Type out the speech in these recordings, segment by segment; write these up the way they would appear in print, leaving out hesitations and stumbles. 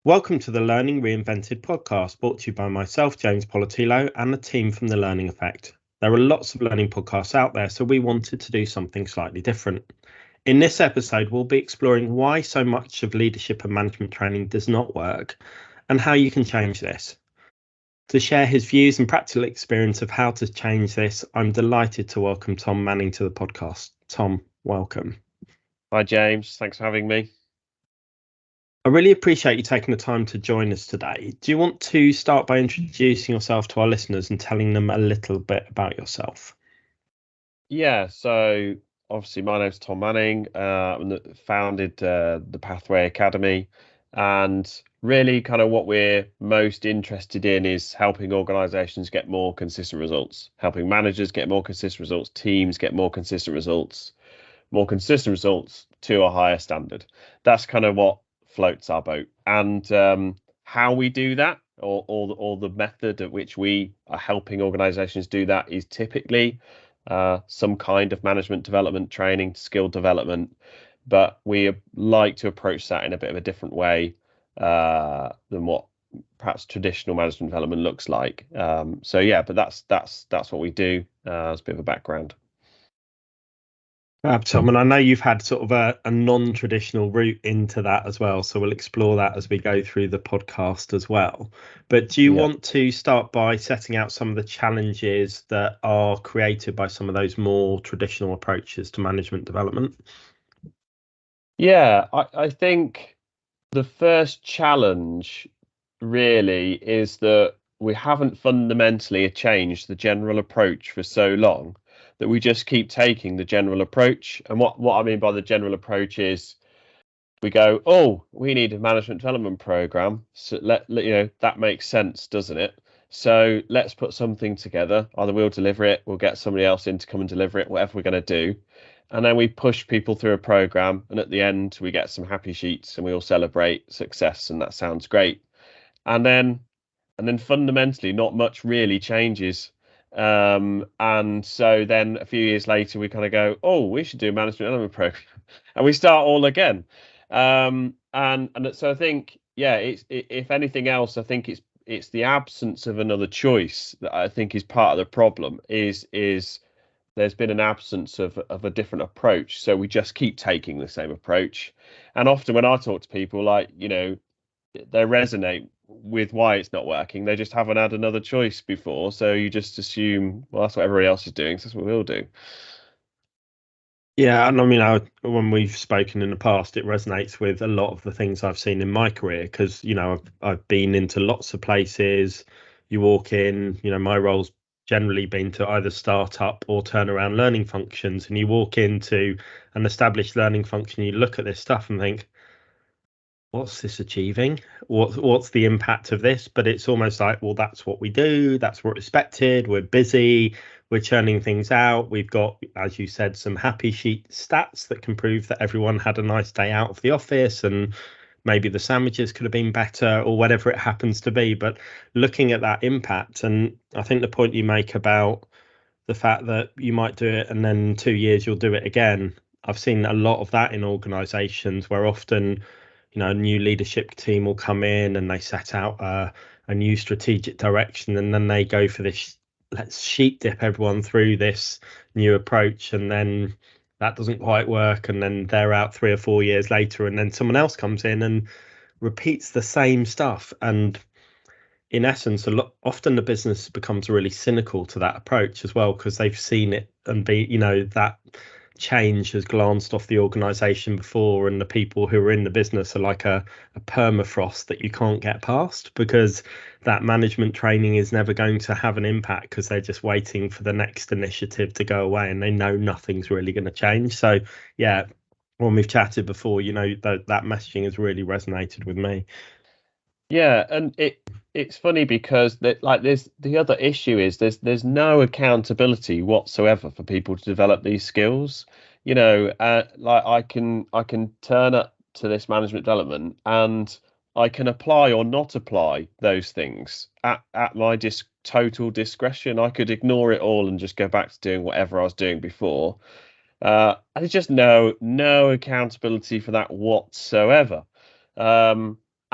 Welcome to the Learning Reinvented Podcast, brought to you by myself, James Poletyllo, and the team from The Learning Effect. There are lots of learning podcasts out there, so we wanted to do something slightly different. In this episode, we'll be exploring why so much of leadership and management training does not work and how you can change this. To share his views and practical experience of how to change this, I'm delighted to welcome Tom Manning to the podcast. Tom, welcome. Hi, James. Thanks for having me. I really appreciate you taking the time to join us today. Do you want to start by introducing yourself to our listeners and telling them a little bit about yourself? Yeah, so obviously my name's Tom Manning. I founded the Pathway Academy, and really kind of what we're most interested in is helping organizations get more consistent results, helping managers get more consistent results, teams get more consistent results to a higher standard. That's kind of what floats our boat, and how we do that, or the method at which we are helping organizations do that, is typically some kind of management development training, skill development, but we like to approach that in a bit of a different way than what perhaps traditional management development looks like. But that's what we do as a bit of a background. Tom, and I know you've had sort of a non-traditional route into that as well, so we'll explore that as we go through the podcast as well. But do you want to start by setting out some of the challenges that are created by some of those more traditional approaches to management development? Yeah, I think the first challenge really is that we haven't fundamentally changed the general approach for so long that we just keep taking the general approach. And what I mean by the general approach is we go, oh, we need a management development program. So that makes sense, doesn't it? So let's put something together. Either we'll deliver it, we'll get somebody else in to come and deliver it, whatever we're going to do. And then we push people through a program, and at the end we get some happy sheets and we all celebrate success, and that sounds great. And then fundamentally not much really changes. And so then a few years later we kind of go, oh, we should do a management development program, and we start all again. And so I think, if anything else, I think it's the absence of another choice that I think is part of the problem. Is there's been an absence of a different approach, so we just keep taking the same approach. And often when I talk to people, they resonate with why it's not working. They just haven't had another choice before, so you just assume, well, that's what everybody else is doing, so that's what we'll do. Yeah, and I mean, when we've spoken in the past, it resonates with a lot of the things I've seen in my career, because I've been into lots of places. You walk in, my role's generally been to either start up or turn around learning functions, and you walk into an established learning function, you look at this stuff and think, what's this achieving? What's the impact of this? But it's almost like, well, that's what we do. That's what's expected. We're busy. We're churning things out. We've got, as you said, some happy sheet stats that can prove that everyone had a nice day out of the office, and maybe the sandwiches could have been better, or whatever it happens to be. But looking at that impact, and I think the point you make about the fact that you might do it and then in 2 years you'll do it again. I've seen a lot of that in organizations where often a new leadership team will come in and they set out a new strategic direction, and then they go for this, let's sheep dip everyone through this new approach, and then that doesn't quite work, and then they're out 3 or 4 years later, and then someone else comes in and repeats the same stuff. And in essence, often the business becomes really cynical to that approach as well, because they've seen it and that change has glanced off the organization before, and the people who are in the business are like a permafrost that you can't get past, because that management training is never going to have an impact, because they're just waiting for the next initiative to go away, and they know nothing's really going to change. So yeah, when we've chatted before, that messaging has really resonated with me. Yeah, and it's funny because there's the other issue is there's no accountability whatsoever for people to develop these skills. I can turn up to this management development and I can apply or not apply those things at my total discretion. I could ignore it all and just go back to doing whatever I was doing before. And there's just no accountability for that whatsoever.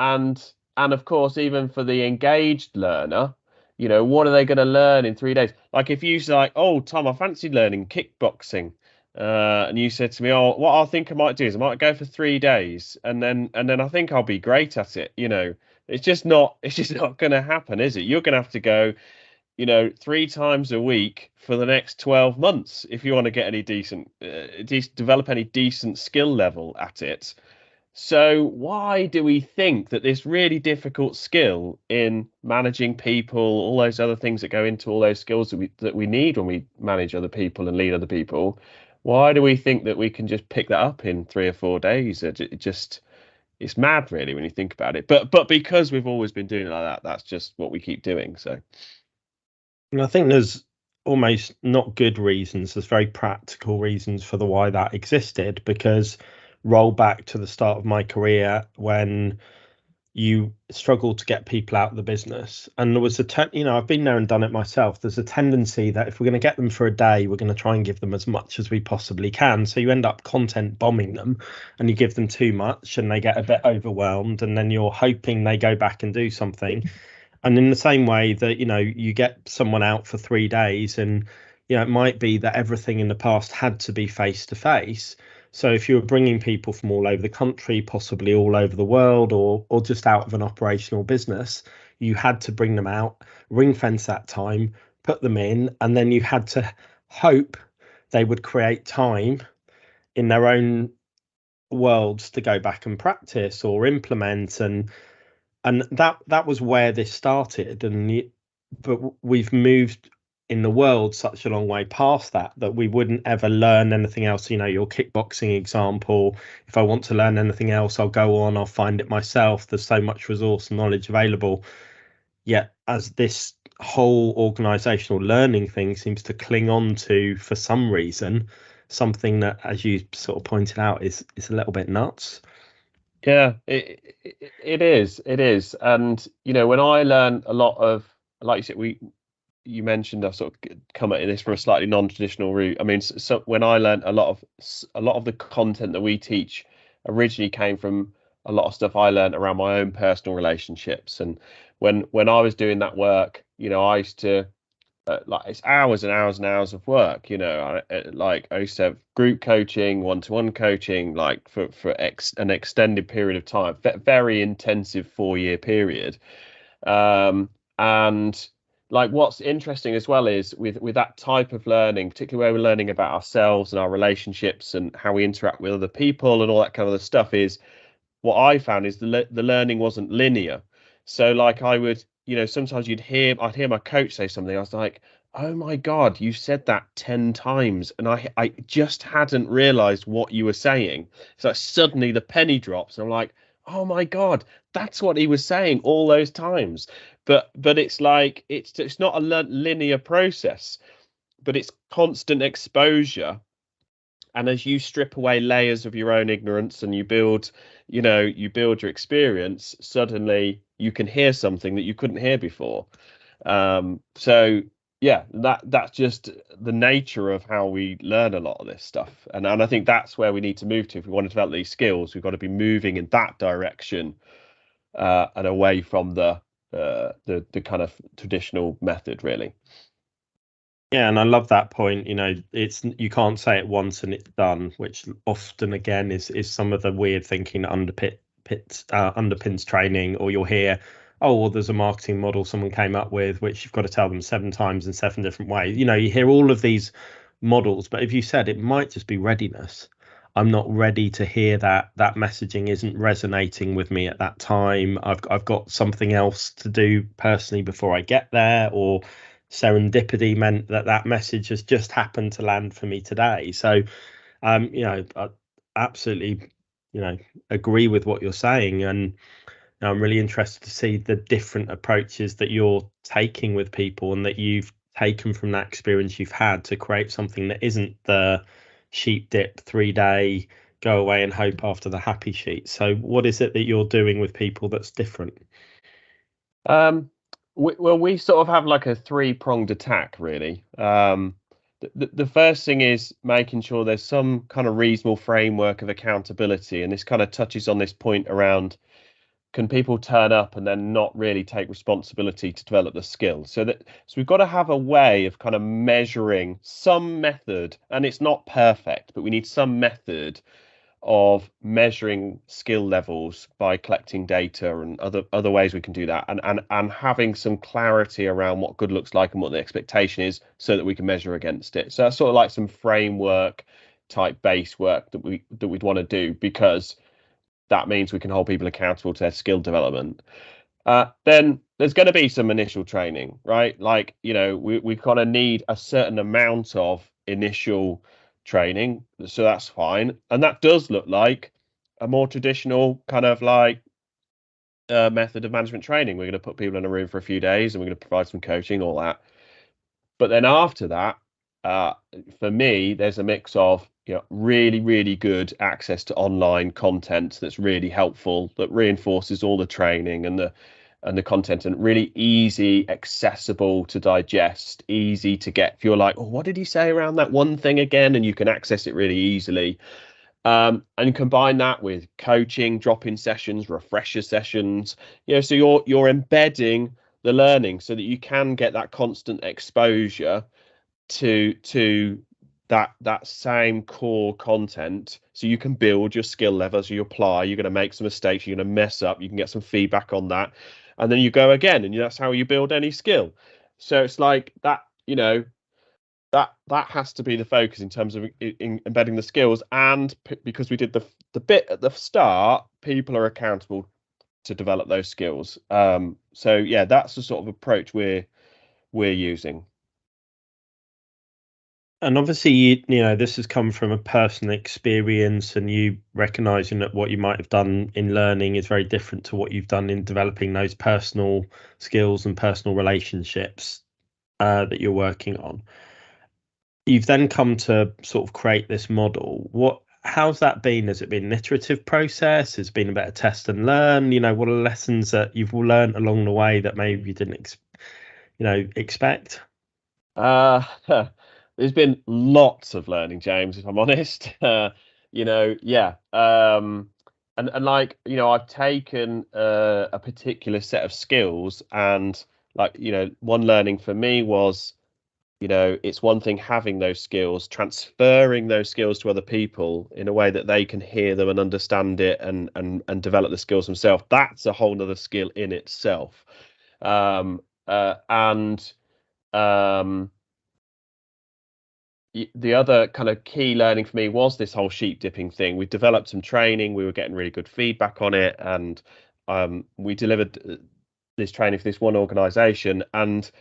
And and of course, even for the engaged learner, what are they going to learn in 3 days? Like if you say, like, oh, Tom, I fancy learning kickboxing. And you said to me, oh, what I think I might do is I might go for 3 days, and then I think I'll be great at it. It's just not going to happen, is it? You're going to have to go, 3 times a week for the next 12 months if you want to get any develop any decent skill level at it. So why do we think that this really difficult skill in managing people, all those other things that go into all those skills that we need when we manage other people and lead other people, why do we think that we can just pick that up in 3 or 4 days? It's mad, really, when you think about it. But because we've always been doing it like that, that's just what we keep doing. So, And I think there's almost not good reasons, there's very practical reasons for the why that existed. Because roll back to the start of my career when you struggle to get people out of the business, and there was I've been there and done it myself. There's a tendency that if we're going to get them for a day, we're going to try and give them as much as we possibly can. So you end up content bombing them, and you give them too much and they get a bit overwhelmed, and then you're hoping they go back and do something. And in the same way that, you get someone out for 3 days, and, it might be that everything in the past had to be face to face. So if you were bringing people from all over the country, possibly all over the world, or just out of an operational business, you had to bring them out, ring fence that time, put them in, and then you had to hope they would create time in their own worlds to go back and practice or implement. And that was where this started. But we've moved in the world such a long way past that we wouldn't ever learn anything else. Your kickboxing example, if I want to learn anything else, I'll find it myself. There's so much resource and knowledge available. Yet as this whole organizational learning thing seems to cling on to, for some reason, something that, as you sort of pointed out, is a little bit nuts. yeah, it is. And, when I learn a lot of, like you said, you mentioned I've sort of come at this from a slightly non-traditional route. I mean, so when I learned a lot of the content that we teach originally came from a lot of stuff I learned around my own personal relationships. And when I was doing that work, I used to like, it's hours and hours and hours of work. I used to have group coaching, one-to-one coaching, like for an extended period of time, very intensive 4-year period. And like, what's interesting as well is with that type of learning, particularly where we're learning about ourselves and our relationships and how we interact with other people and all that kind of stuff, is what I found is the learning wasn't linear. So like I would, sometimes I'd hear my coach say something. I was like, oh my God, you said that 10 times. And I just hadn't realized what you were saying. So suddenly the penny drops and I'm like, oh my God, that's what he was saying all those times. But it's like, it's not a linear process, but it's constant exposure. And as you strip away layers of your own ignorance and you build your experience, suddenly you can hear something that you couldn't hear before. So yeah, that's just the nature of how we learn a lot of this stuff. And I think that's where we need to move to. If we want to develop these skills, we've got to be moving in that direction, and away from the kind of traditional method, really. Yeah, and I love that point. It's, you can't say it once and it's done, which often again is some of the weird thinking that underpins training. Or you'll hear, oh, well, there's a marketing model someone came up with, which you've got to tell them 7 times in 7 different ways. You hear all of these models, but if you said, it might just be readiness. I'm not ready to hear that messaging isn't resonating with me at that time. I've got something else to do personally before I get there, or serendipity meant that message has just happened to land for me today. So I absolutely agree with what you're saying, and I'm really interested to see the different approaches that you're taking with people, and that you've taken from that experience you've had to create something that isn't the sheep dip 3-day go away and hope after the happy sheet. So what is it that you're doing with people that's different? We sort of have like a 3-pronged attack, really. The first thing is making sure there's some kind of reasonable framework of accountability, and this kind of touches on this point around can people turn up and then not really take responsibility to develop the skills? So we've got to have a way of kind of measuring some method, and it's not perfect, but we need some method of measuring skill levels by collecting data and other ways we can do that, and having some clarity around what good looks like and what the expectation is, so that we can measure against it. So that's sort of like some framework type base work that we'd want to do, because that means we can hold people accountable to their skill development. Then there's going to be some initial training, right? Like, we kind of need a certain amount of initial training, so that's fine. And that does look like a more traditional kind of like method of management training. We're going to put people in a room for a few days and we're going to provide some coaching, all that. But then after that, for me, there's a mix of really, really good access to online content that's really helpful, that reinforces all the training and the content, and really easy, accessible to digest, easy to get. If you're like, oh, what did he say around that one thing again? And you can access it really easily. And combine that with coaching, drop-in sessions, refresher sessions, so you're embedding the learning so that you can get that constant exposure to that same core content, so you can build your skill levels. You apply, you're going to make some mistakes, you're going to mess up, you can get some feedback on that, and then you go again, and that's how you build any skill. So it's like that, that has to be the focus in terms of embedding the skills. And because we did the bit at the start, people are accountable to develop those skills. So yeah, that's the sort of approach we're using. And obviously, this has come from a personal experience, and you recognizing that what you might have done in learning is very different to what you've done in developing those personal skills and personal relationships that you're working on. You've then come to sort of create this model. How's that been? Has it been an iterative process? Has it been a better test and learn? What are lessons that you've learned along the way that maybe you didn't expect? There's been lots of learning, James, if I'm honest. Yeah. And like, I've taken a particular set of skills, and like, one learning for me was, it's one thing having those skills, transferring those skills to other people in a way that they can hear them and understand it and develop the skills themselves. That's a whole nother skill in itself. The other kind of key learning for me was this whole sheep dipping thing. We developed some training, we were getting really good feedback on it, and we delivered this training for this one organization, and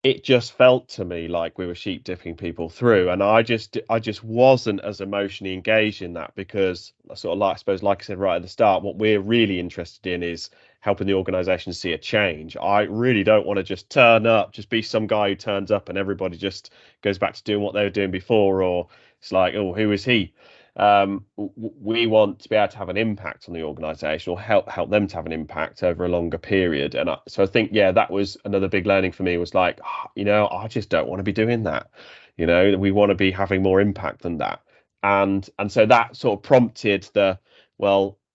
it just felt to me like we were sheep dipping people through, and I just wasn't as emotionally engaged in that, because sort of like, I suppose, like I said right at the start, what we're really interested in is helping the organization see a change. I really don't want to just turn up, just be some guy who turns up and everybody just goes back to doing what they were doing before, or it's like, oh, who is he? We want to be able to have an impact on the organization, or help them to have an impact over a longer period. And so I think, yeah, that was another big learning for me, was like, I just don't want to be doing that. We want to be having more impact than that. And so that sort of prompted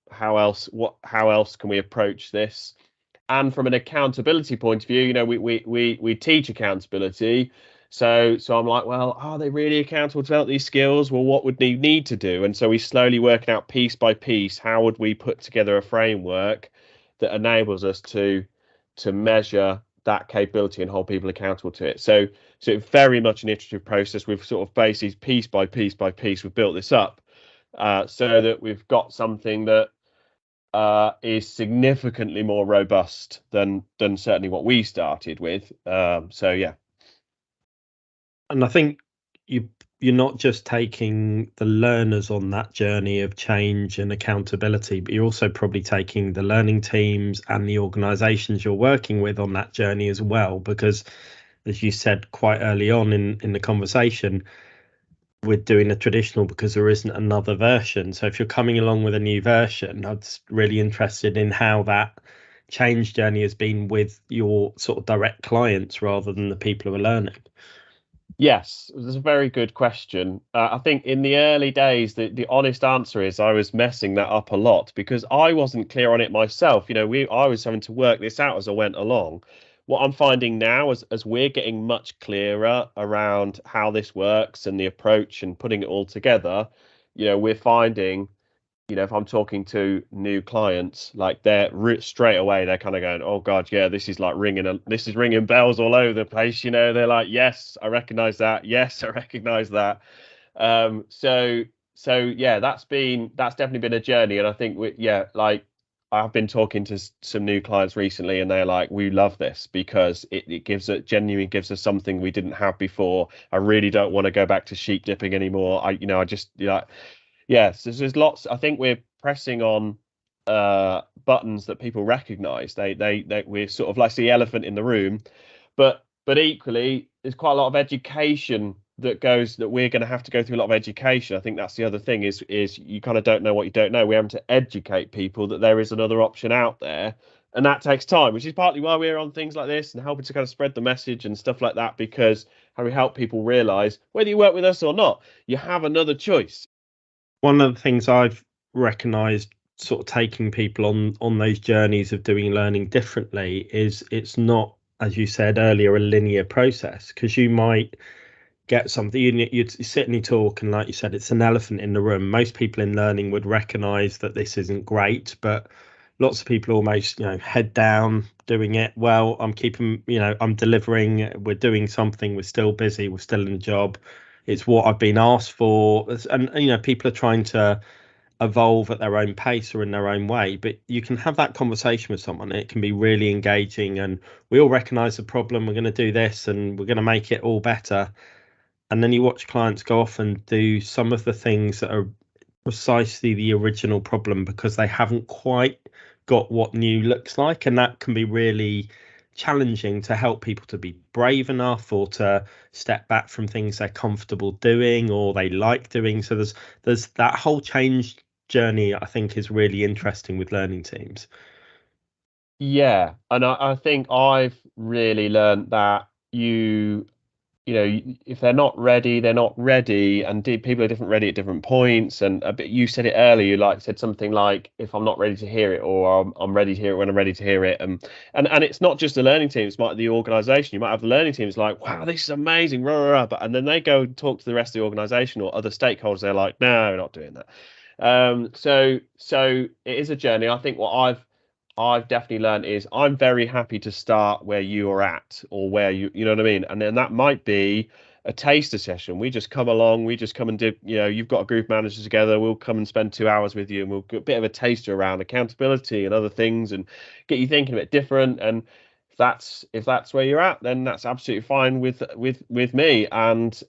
how else can we approach this? And from an accountability point of view, we teach accountability. So I'm like, well, are they really accountable to develop these skills? Well, what would they need to do? And so we slowly working out piece by piece, how would we put together a framework that enables us to measure that capability and hold people accountable to it. So very much an iterative process. We've sort of basically piece by piece by piece, we've built this up so that we've got something that is significantly more robust than certainly what we started with. So yeah. And I think you're not just taking the learners on that journey of change and accountability, but you're also probably taking the learning teams and the organizations you're working with on that journey as well, because as you said quite early on in the conversation, we're doing a traditional because there isn't another version. So if you're coming along with a new version, I'm really interested in how that change journey has been with your sort of direct clients rather than the people who are learning. Yes, it was a very good question. I think in the early days, the honest answer is I was messing that up a lot because I wasn't clear on it myself. I was having to work this out as I went along. What I'm finding now as we're getting much clearer around how this works and the approach and putting it all together, we're finding if I'm talking to new clients, like straight away, they're kind of going, "Oh God, yeah, this is like this is ringing bells all over the place." They're like, "Yes, I recognize that. Yes, I recognize that." So yeah, that's definitely been a journey, and I think like I've been talking to some new clients recently, and they're like, "We love this because it genuinely gives us something we didn't have before. I really don't want to go back to sheep dipping anymore. I just Yes, there's lots. I think we're pressing on buttons that people recognise. We're sort of like the elephant in the room, but equally, there's quite a lot of education that we're going to have to go through a lot of education. I think that's the other thing is you kind of don't know what you don't know. We're having to educate people that there is another option out there, and that takes time, which is partly why we're on things like this and helping to kind of spread the message and stuff like that. Because how we help people realise whether you work with us or not, you have another choice. One of the things I've recognized sort of taking people on those journeys of doing learning differently is it's not, as you said earlier, a linear process, because you might get something, you'd sit and you talk, and like you said, it's an elephant in the room. Most people in learning would recognize that this isn't great, but lots of people almost head down doing it well. I'm keeping, I'm delivering, we're doing something, we're still busy, we're still in a job, it's what I've been asked for. And people are trying to evolve at their own pace or in their own way, but you can have that conversation with someone, it can be really engaging, and we all recognize the problem, we're going to do this and we're going to make it all better. And then you watch clients go off and do some of the things that are precisely the original problem because they haven't quite got what new looks like, and that can be really challenging to help people to be brave enough or to step back from things they're comfortable doing or they like doing. So there's that whole change journey, I think, is really interesting with learning teams. Yeah, and I think I've really learned that if they're not ready, they're not ready, and people are different ready at different points. And a bit, you said it earlier, you said something like, "If I'm not ready to hear it, or I'm ready to hear it when I'm ready to hear it." And it's not just the learning team; it's the organisation. You might have the learning teams like, "Wow, this is amazing," rah, rah, rah, and then they go and talk to the rest of the organisation or other stakeholders. They're like, "No, we're not doing that." So it is a journey. I think what I've definitely learned is I'm very happy to start where you are at, or where you know what I mean? And then that might be a taster session. We just come along, we just come and do, you've got a group manager together, we'll come and spend 2 hours with you, and we'll get a bit of a taster around accountability and other things and get you thinking a bit different. And if that's where you're at, then that's absolutely fine with me. And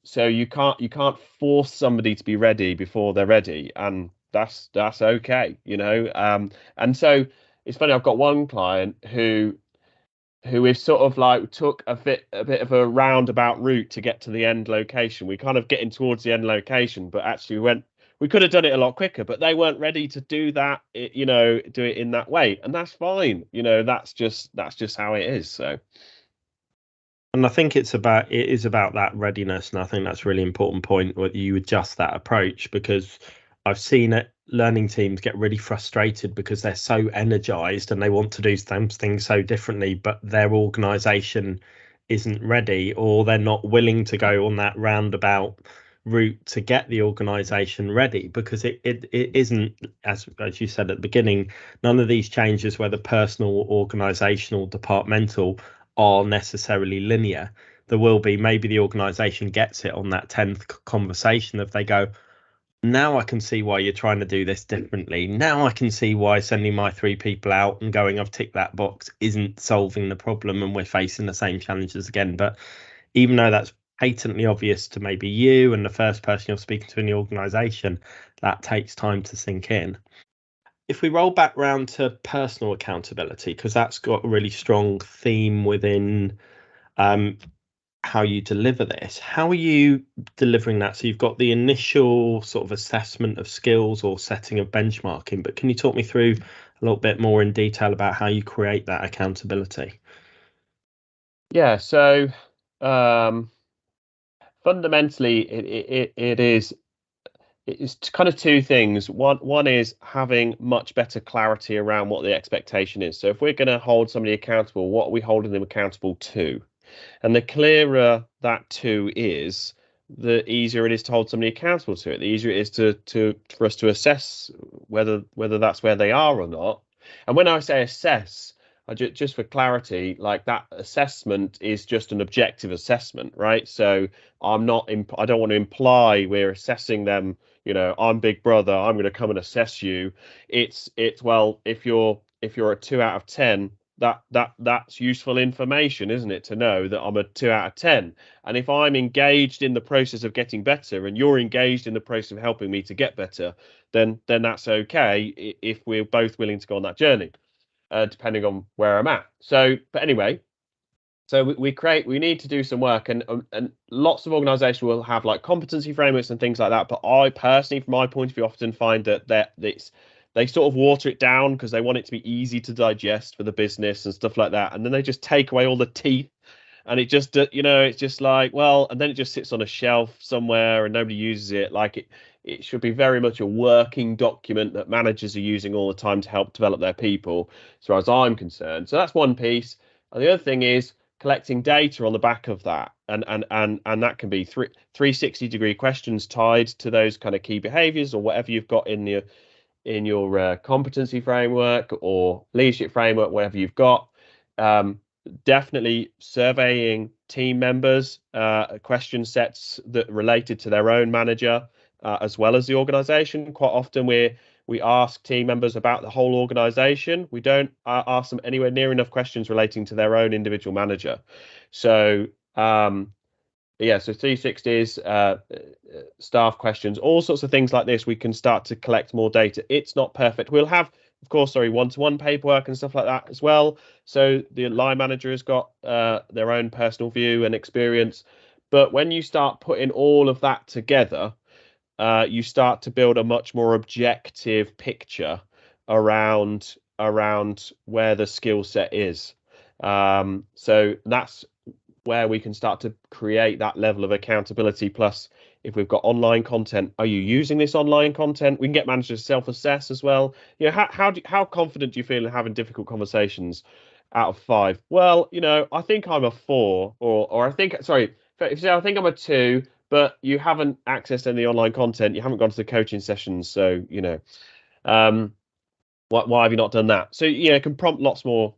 so you can't force somebody to be ready before they're ready, and that's okay. And so it's funny, I've got one client who is sort of like took a bit of a roundabout route to get to the end location. We kind of getting towards the end location, but actually we could have done it a lot quicker, but they weren't ready to do that, do it in that way, and that's fine. That's just how it is. So. And I think it is about that readiness, and I think that's a really important point, whether you adjust that approach, because I've seen it, learning teams get really frustrated because they're so energized and they want to do some things so differently, but their organization isn't ready, or they're not willing to go on that roundabout route to get the organization ready, because it isn't, as you said at the beginning, none of these changes, whether personal, organizational, departmental, are necessarily linear. There will be, maybe the organization gets it on that 10th conversation, if they go, now I can see why you're trying to do this differently. Now I can see why sending my 3 people out and going, I've ticked that box, isn't solving the problem, and we're facing the same challenges again. But even though that's patently obvious to maybe you and the first person you're speaking to in the organization, that takes time to sink in. If we roll back round to personal accountability, because that's got a really strong theme within how you deliver this, how are you delivering that? So you've got the initial sort of assessment of skills or setting of benchmarking, but can you talk me through a little bit more in detail about how you create that accountability? Yeah, so Fundamentally, it's kind of two things. One is having much better clarity around what the expectation is. So if we're going to hold somebody accountable, what are we holding them accountable to? And the clearer that to is, the easier it is to hold somebody accountable to it. The easier it is for us to assess whether that's where they are or not. And when I say assess, just for clarity, like that assessment is just an objective assessment, right? So I don't want to imply we're assessing them. I'm Big Brother, I'm going to come and assess you. It's well, if you're a 2 out of 10, that's useful information, isn't it, to know that I'm a 2 out of 10. And if I'm engaged in the process of getting better and you're engaged in the process of helping me to get better, then that's okay if we're both willing to go on that journey, depending on where I'm at. But anyway, so we need to do some work, and lots of organizations will have like competency frameworks and things like that. But I personally, from my point of view, often find that they sort of water it down because they want it to be easy to digest for the business and stuff like that. And then they just take away all the teeth, and it just, it's just like, well, and then it just sits on a shelf somewhere and nobody uses it. Like it should be very much a working document that managers are using all the time to help develop their people, as far as I'm concerned. So that's one piece. And the other thing is collecting data on the back of that, and that can be 360-degree questions tied to those kind of key behaviors or whatever you've got in your competency framework or leadership framework, whatever you've got. Definitely surveying team members, question sets that related to their own manager, as well as the organization. Quite often we ask team members about the whole organization. We don't ask them anywhere near enough questions relating to their own individual manager. So so 360s, staff questions, all sorts of things like this. We can start to collect more data. It's not perfect. We'll have, of course, one-to-one paperwork and stuff like that as well. So the line manager has got their own personal view and experience. But when you start putting all of that together, you start to build a much more objective picture around where the skill set is. So that's where we can start to create that level of accountability. Plus, if we've got online content, are you using this online content? We can get managers to self-assess as well. How confident do you feel in having difficult conversations out of 5? Well, I think I'm a 4, or I think, sorry, if you say I think I'm a 2, but you haven't accessed any online content, you haven't gone to the coaching sessions, so why have you not done that? So it can prompt lots more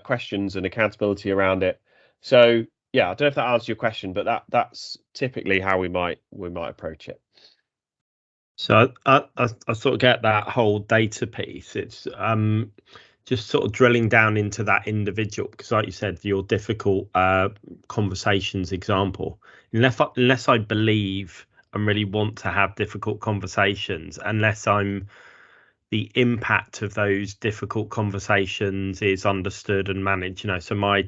questions and accountability around it. So yeah, I don't know if that answers your question, but that's typically how we might approach it. So I sort of get that whole data piece. It's just sort of drilling down into that individual, because like you said, your difficult conversations example, unless I believe and really want to have difficult conversations, unless the impact of those difficult conversations is understood and managed, so my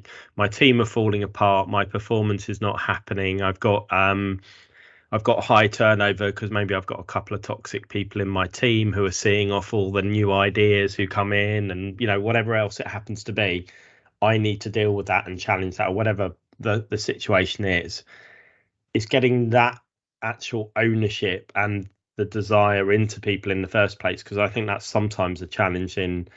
team are falling apart, my performance is not happening, I've got high turnover because maybe I've got a couple of toxic people in my team who are seeing off all the new ideas who come in, and whatever else it happens to be, I need to deal with that and challenge that, or whatever the situation is. It's getting that actual ownership and the desire into people in the first place, because I think that's sometimes a challenge in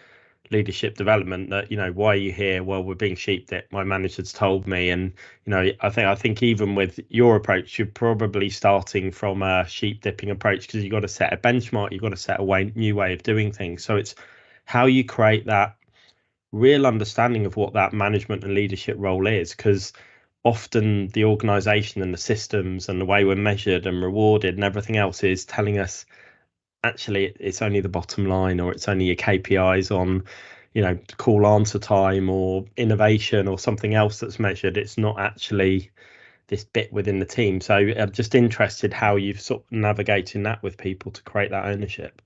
leadership development, that why are you here? Well, we're being sheep dipped, my manager's told me. And I think even with your approach, you're probably starting from a sheep dipping approach, because you've got to set a benchmark, you've got to set a new way of doing things. So it's how you create that real understanding of what that management and leadership role is, because often the organization and the systems and the way we're measured and rewarded and everything else is telling us actually it's only the bottom line, or it's only your KPIs on call answer time or innovation or something else that's measured. It's not actually this bit within the team. So I'm just interested how you've sort of navigating that with people to create that ownership.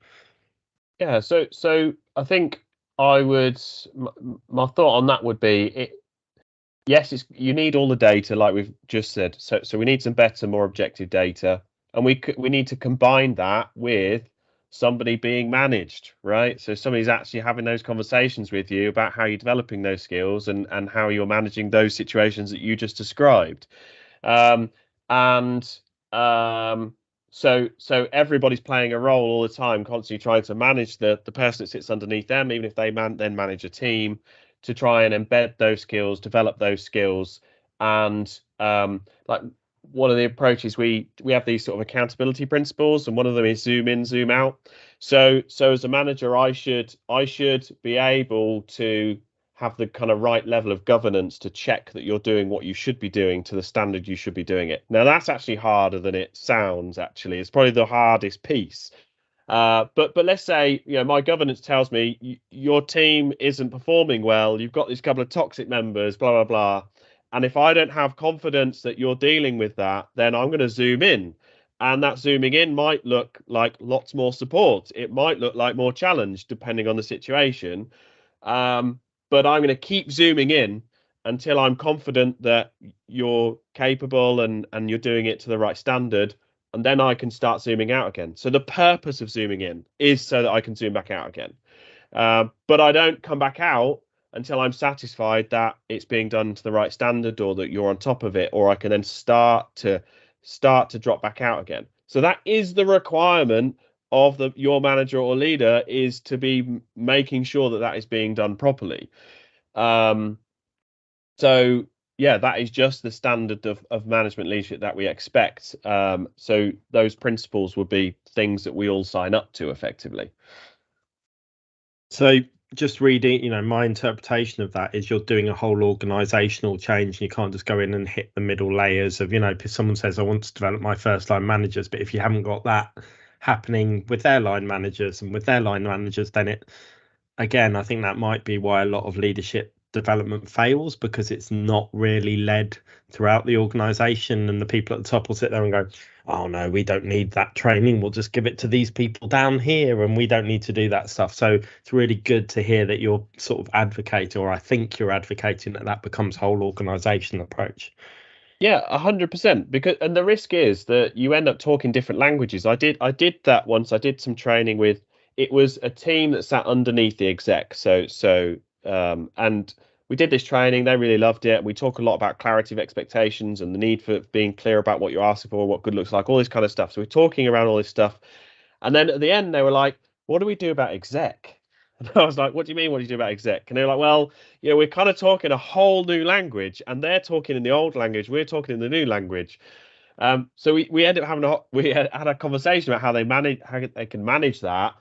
Yeah, so I think my thought on that would be, yes, you need all the data, like we've just said. So we need some better, more objective data, and we need to combine that with somebody being managed, right? So somebody's actually having those conversations with you about how you're developing those skills and how you're managing those situations that you just described. And so everybody's playing a role all the time, constantly trying to manage the person that sits underneath them, even if they then manage a team, to try and embed those skills, develop those skills. And like one of the approaches, we have these sort of accountability principles, and one of them is zoom in, zoom out. So as a manager, I should be able to have the kind of right level of governance to check that you're doing what you should be doing to the standard you should be doing it. Now, that's actually harder than it sounds. Actually, it's probably the hardest piece. But let's say, you know, my governance tells me your team isn't performing well. You've got these couple of toxic members, blah blah blah. And if I don't have confidence that you're dealing with that, then I'm going to zoom in. And that zooming in might look like lots more support. It might look like more challenge, depending on the situation. But I'm going to keep zooming in until I'm confident that you're capable and you're doing it to the right standard. And then I can start zooming out again. So the purpose of zooming in is so that I can zoom back out again. But I don't come back out until I'm satisfied that it's being done to the right standard, or that you're on top of it, or I can then start to drop back out again. So that is the requirement of your manager or leader, is to be making sure that that is being done properly. So yeah, that is just the standard of management leadership that we expect. So those principles would be things that we all sign up to effectively. So just reading, you know, my interpretation of that is you're doing a whole organizational change. You can't just go in and hit the middle layers of, you know, if someone says, I want to develop my first line managers, but if you haven't got that happening with their line managers and with their line managers, then it, again, I think that might be why a lot of leadership development fails, because it's not really led throughout the organization, and the people at the top will sit there and go, oh no, we don't need that training, we'll just give it to these people down here and we don't need to do that stuff. So it's really good to hear that you're sort of advocating, or I think you're advocating, that becomes whole organization approach. Yeah, 100%. Because, and the risk is that you end up talking different languages. I did that once. I did some training with, it was a team that sat underneath the exec. And we did this training. They really loved it. We talk a lot about clarity of expectations and the need for being clear about what you're asking for, what good looks like, all this kind of stuff. So we're talking around all this stuff. And then at the end, they were like, what do we do about exec? And I was like, what do you mean? What do you do about exec? And they were like, well, you know, we're kind of talking a whole new language, and they're talking in the old language. We're talking in the new language. So we ended up had a conversation about how they can manage that.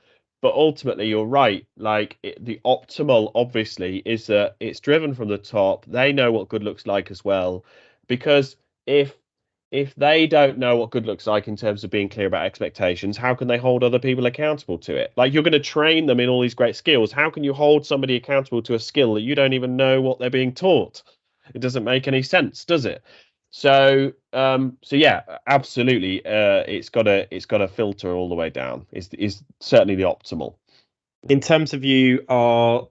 But ultimately, you're right. Like the optimal, obviously, is that it's driven from the top. They know what good looks like as well, because if they don't know what good looks like in terms of being clear about expectations, how can they hold other people accountable to it? Like, you're going to train them in all these great skills. How can you hold somebody accountable to a skill that you don't even know what they're being taught? It doesn't make any sense, does it? So yeah, absolutely. It's got to filter all the way down. Is certainly the optimal. In terms of, you are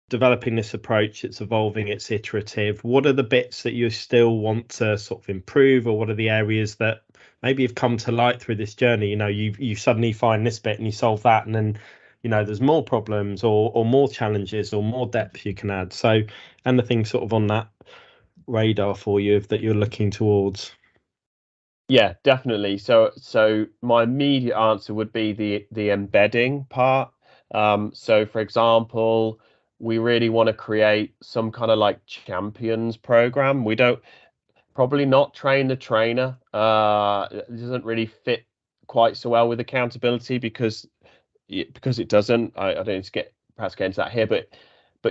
developing this approach, it's evolving, it's iterative. What are the bits that you still want to sort of improve, or what are the areas that maybe have come to light through this journey? You know, you suddenly find this bit and you solve that, and then, you know, there's more problems or more challenges or more depth you can add. So anything sort of on that radar for you that you're looking towards? Yeah, definitely. So my immediate answer would be the embedding part. So for example, we really want to create some kind of like champions program. We don't, probably not train the trainer. It doesn't really fit quite so well with accountability, because it doesn't. I don't need to perhaps get into that here, but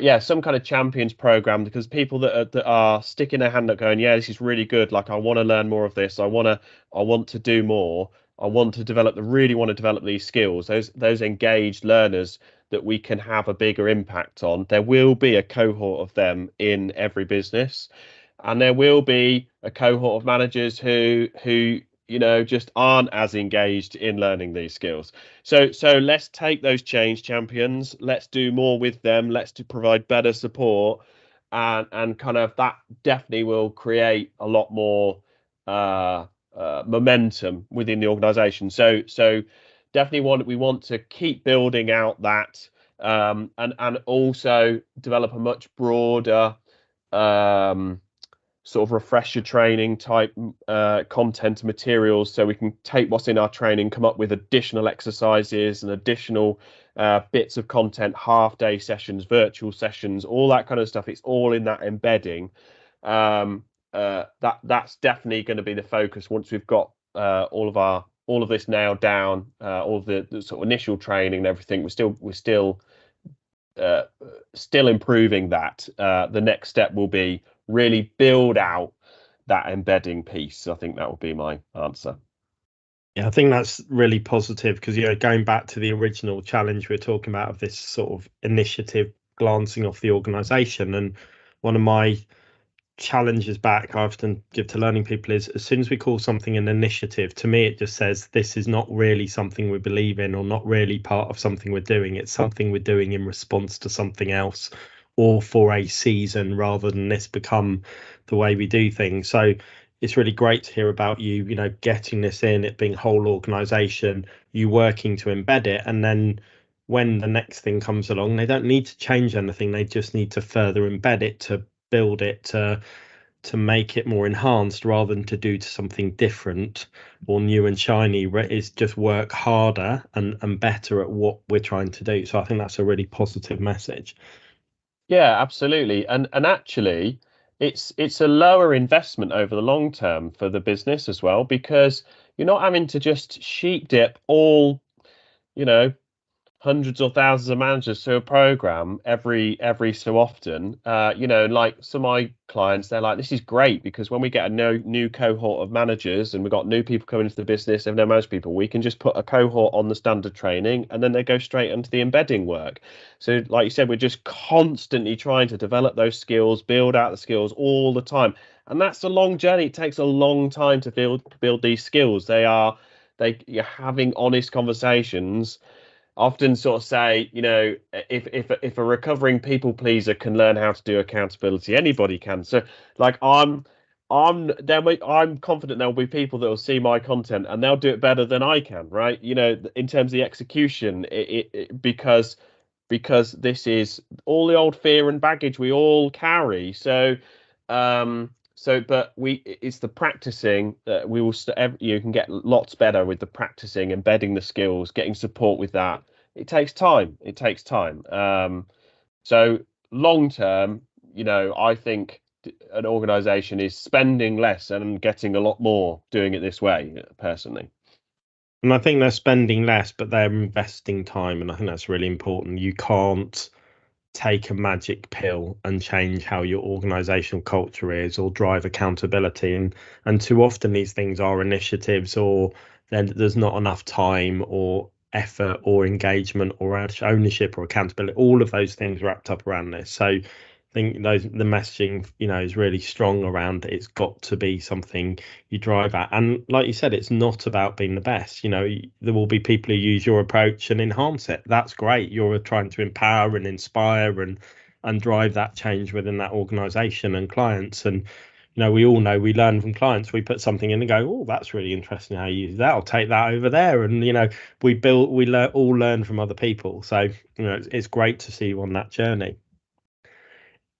yeah, some kind of champions program, because people that are sticking their hand up going, yeah, this is really good, like I want to learn more of this, I want to do more, I want to really want to develop these skills, those engaged learners that we can have a bigger impact on. There will be a cohort of them in every business, and there will be a cohort of managers who you know, just aren't as engaged in learning these skills. So let's take those change champions, let's do more with them, let's provide better support, and kind of that definitely will create a lot more momentum within the organization. So definitely we want to keep building out that, and also develop a much broader sort of refresher training type content and materials, so we can take what's in our training, come up with additional exercises and additional bits of content, half-day sessions, virtual sessions, all that kind of stuff. It's all in that embedding. That's definitely going to be the focus once we've got all of this nailed down, all of the sort of initial training and everything. We're still improving that. The next step will be really build out that embedding piece. I think that will be my answer. Yeah, I think that's really positive, because going back to the original challenge we were talking about of this sort of initiative glancing off the organization, and one of my challenges back I often give to learning people is, as soon as we call something an initiative, to me it just says this is not really something we believe in, or not really part of something we're doing. It's something we're doing in response to something else, or for a season, rather than this become the way we do things. So it's really great to hear about you getting this in, it being whole organization, you working to embed it, and then when the next thing comes along, they don't need to change anything, they just need to further embed it, to build it, to make it more enhanced, rather than to do to something different or new and shiny. Is just work harder and better at what we're trying to do. So I think that's a really positive message. Yeah, absolutely. And actually it's a lower investment over the long term for the business as well, because you're not having to just sheep dip all hundreds or thousands of managers to a program every so often. Like some of my clients, they're like, this is great, because when we get a new cohort of managers and we've got new people coming into the business, they've known most people, we can just put a cohort on the standard training and then they go straight into the embedding work. So like you said, we're just constantly trying to develop those skills, build out the skills all the time, and that's a long journey. It takes a long time to build these skills. You're having honest conversations. Often sort of say, if a recovering people pleaser can learn how to do accountability, anybody can. So like I'm confident there'll be people that will see my content and they'll do it better than I can, right? In terms of the execution, because this is all the old fear and baggage we all carry. But it's the practicing that we will. You can get lots better with the practicing, embedding the skills, getting support with that. It takes time. So long term, I think an organization is spending less and getting a lot more doing it this way, personally. And I think they're spending less, but they're investing time, and I think that's really important. You can't take a magic pill and change how your organizational culture is, or drive accountability, and too often these things are initiatives, or there's not enough time or effort or engagement or ownership or accountability, all of those things wrapped up around this. So I think the messaging is really strong around it. It's got to be something you drive at, and like you said, it's not about being the best. There will be people who use your approach and enhance it. That's great. You're trying to empower and inspire and drive that change within that organization and clients. And we all know, we learn from clients. We put something in and go, oh, that's really interesting how you use that, I'll take that over there. And we all learn from other people. So it's great to see you on that journey.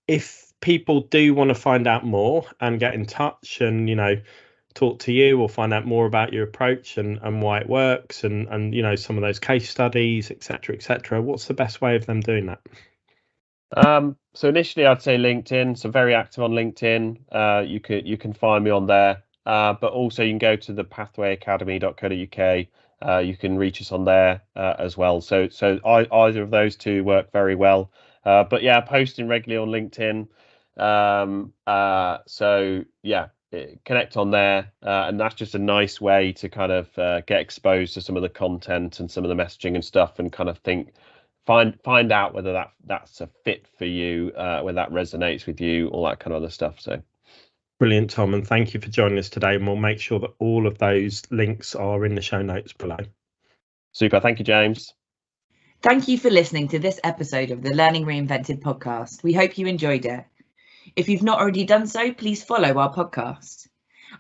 If people do want to find out more and get in touch and talk to you, or find out more about your approach and why it works, and some of those case studies, etc., what's the best way of them doing that? So initially I'd say LinkedIn. So very active on LinkedIn. You can find me on there, but also you can go to the pathwayacademy.co.uk. You can reach us on there as well. So either of those two work very well. But yeah, posting regularly on LinkedIn. So yeah, connect on there, and that's just a nice way to kind of get exposed to some of the content and some of the messaging and stuff, and kind of find out whether that's a fit for you, whether that resonates with you, all that kind of other stuff. So brilliant, Tom, and thank you for joining us today, and we'll make sure that all of those links are in the show notes below. Super. Thank you, James. Thank you for listening to this episode of the Learning Reinvented podcast. We hope you enjoyed it. If you've not already done so, please follow our podcast.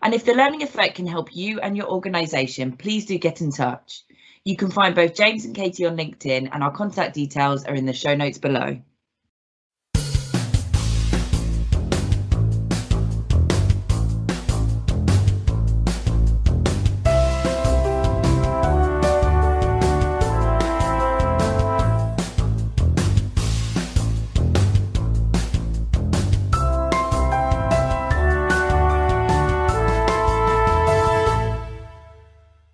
And if the learning effect can help you and your organisation, please do get in touch. You can find both James and Katie on LinkedIn, and our contact details are in the show notes below.